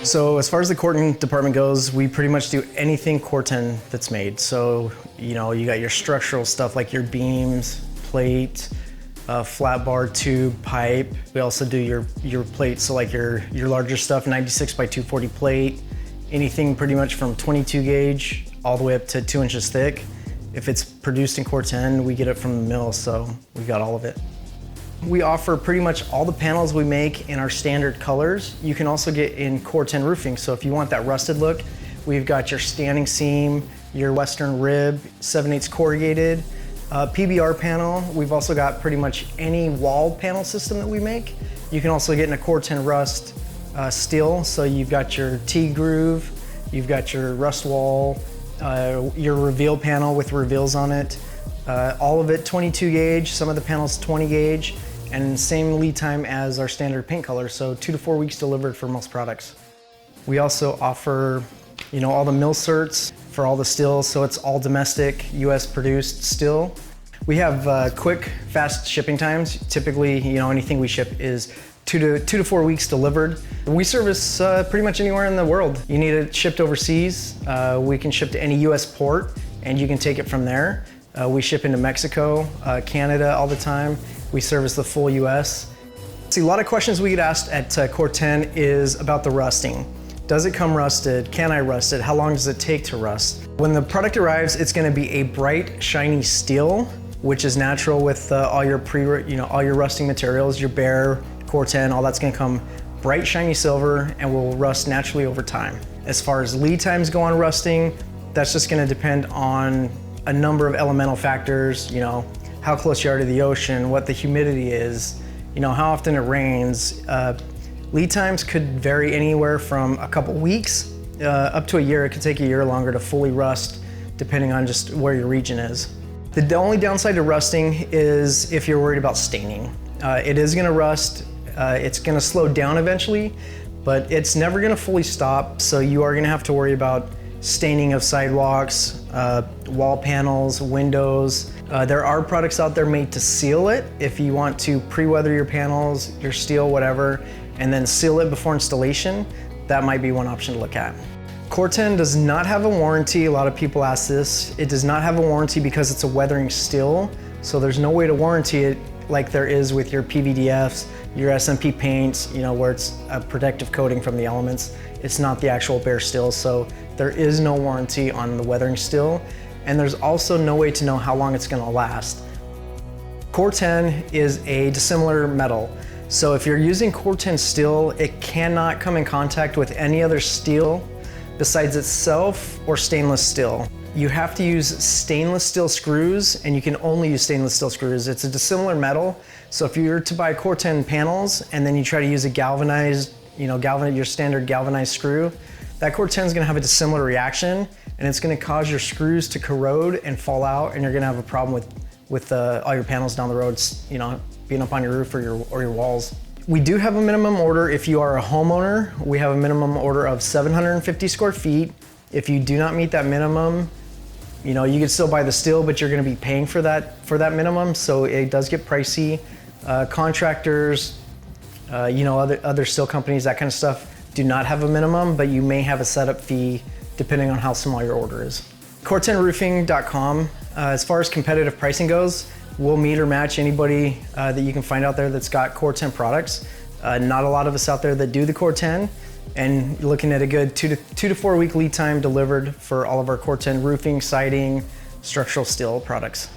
So as far as the Corten department goes, we pretty much do anything Corten that's made. So, you got your structural stuff like your beams, plate, flat bar, tube, pipe. We also do your plate, so like your larger stuff, 96 by 240 plate, anything pretty much from 22 gauge all the way up to 2 inches thick. If it's produced in Cor-ten, we get it from the mill, so we got all of it. We offer pretty much all the panels we make in our standard colors. You can also get in Corten Roofing, so if you want that rusted look, we've got your standing seam, your western rib, 7/8 corrugated, PBR panel. We've also got pretty much any wall panel system that we make. You can also get in a Corten rust steel, so you've got your T-groove, you've got your rust wall, your reveal panel with reveals on it. All of it 22 gauge, some of the panels 20 gauge, and same lead time as our standard paint color, so 2 to 4 weeks delivered for most products. We also offer, all the mill certs for all the stills, so it's all domestic, US produced still. We have quick, fast shipping times. Typically, anything we ship is 2 to 4 weeks delivered. We service pretty much anywhere in the world. You need it shipped overseas, we can ship to any US port, and you can take it from there. We ship into Mexico, Canada all the time. We service the full US. See, a lot of questions we get asked at Cor-ten is about the rusting. Does it come rusted? Can I rust it? How long does it take to rust? When the product arrives, it's gonna be a bright, shiny steel, which is natural with all your all your rusting materials, your bare, Cor-ten, all that's gonna come bright, shiny silver and will rust naturally over time. As far as lead times go on rusting, that's just gonna depend on a number of elemental factors, how close you are to the ocean, what the humidity is, how often it rains. Lead times could vary anywhere from a couple weeks up to a year. It could take a year longer to fully rust, depending on just where your region is. The only downside to rusting is if you're worried about staining. It is gonna rust, it's gonna slow down eventually, but it's never gonna fully stop, so you are gonna have to worry about staining of sidewalks, wall panels, windows. There are products out there made to seal it if you want to pre-weather your panels, your steel, whatever, and then seal it before installation. That might be one option to look at. Cor-ten does not have a warranty. A lot of people ask this. It does not have a warranty because it's a weathering steel, so there's no way to warranty it like there is with your PVDFs, your SMP paints, where it's a protective coating from the elements. It's not the actual bare steel, so there is no warranty on the weathering steel, and there's also no way to know how long it's gonna last. Cor-ten is a dissimilar metal, so if you're using Cor-ten steel, it cannot come in contact with any other steel besides itself or stainless steel. You have to use stainless steel screws, and you can only use stainless steel screws. It's a dissimilar metal, so if you were to buy Cor-ten panels and then you try to use a galvanized, your standard galvanized screw, that Cor-ten is gonna have a dissimilar reaction, and it's gonna cause your screws to corrode and fall out, and you're gonna have a problem with all your panels down the road, being up on your roof or your walls. We do have a minimum order if you are a homeowner. We have a minimum order of 750 square feet. If you do not meet that minimum, you can still buy the steel, but you're gonna be paying for that minimum, so it does get pricey. Contractors, other steel companies, that kind of stuff, do not have a minimum, but you may have a setup fee depending on how small your order is. CortenRoofing.com, as far as competitive pricing goes, we'll meet or match anybody that you can find out there that's got Cor-ten products. Not a lot of us out there that do the Cor-ten, and you're looking at a good 2 to 4 week lead time delivered for all of our Corten roofing, siding, structural steel products.